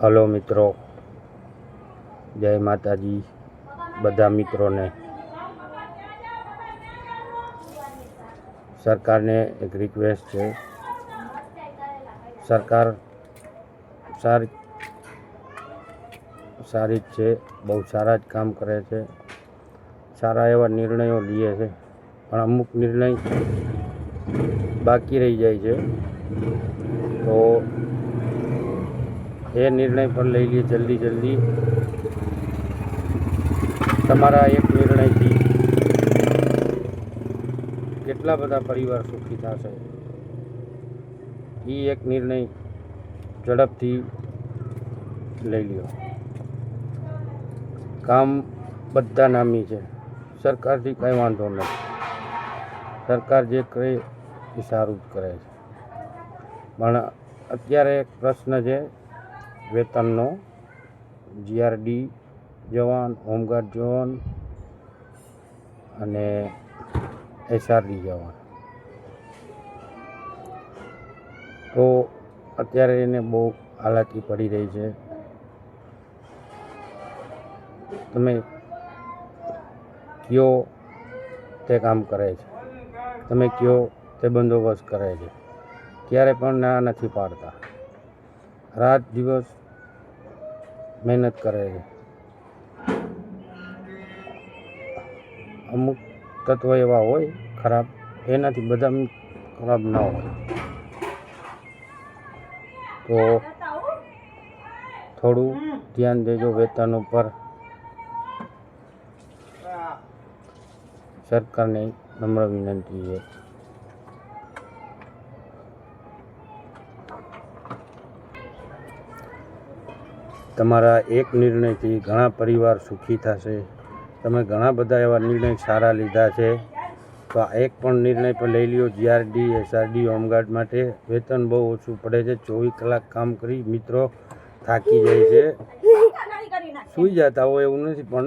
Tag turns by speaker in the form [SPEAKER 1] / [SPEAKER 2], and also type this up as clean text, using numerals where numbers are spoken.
[SPEAKER 1] Hello મિત્રો, જય માતાજી બધા મિત્રોને। સરકારને એક રિક્વેસ્ટ છે, સરકાર સારી જ છે, બહુ સારા જ કામ કરે છે, સારા એવા નિર્ણયો લે છે, પણ અમુક નિર્ણય બાકી રહી જાય છે, તો એ નિર્ણય પણ લઈ લે જલ્દી। તમારા એક નિર્ણયથી કેટલા બધા પરિવાર સુખી થશે, એ એક નિર્ણય ઝડપથી લઈ લ્યો। કામ બધા નામી છે, સરકારથી કંઈ વાંધો નથી, સરકાર જે કરે એ સારું જ કરે છે, પણ અત્યારે એક પ્રશ્ન છે વેતનનો। જીઆરડી જવાન, હોમગાર્ડ જવાન અને એસઆરડી જવાન, તો અત્યારે એને બહુ હાલાકી પડી રહી છે। તમે કયો તે કામ કરે છે, તમે કયો તે બંદોબસ્ત કરે છે, ક્યારે પણ ના નથી પાડતા, રાત દિવસ મહેનત કરે છે। અમુક તત્વ એવા હોય ખરાબ, એનાથી બધા ખરાબ ના હોય, તો થોડું ધ્યાન દેજો વેતન ઉપર। સરકારને નમ્ર વિનંતી છે। તમારા એક નિર્ણયથી ઘણા પરિવાર સુખી થશે। તમે ઘણા બધા એવા નિર્ણય સારા લીધા છે, તો આ એક પણ નિર્ણય પર લઈ લ્યો। જીઆરડી, એસઆરડી, હોમગાર્ડ માટે વેતન બહુ ઓછું પડે છે, 24 કલાક કામ કરી મિત્રો થાકી જાય છે, સૂઈ જતા હોય એવું નથી, પણ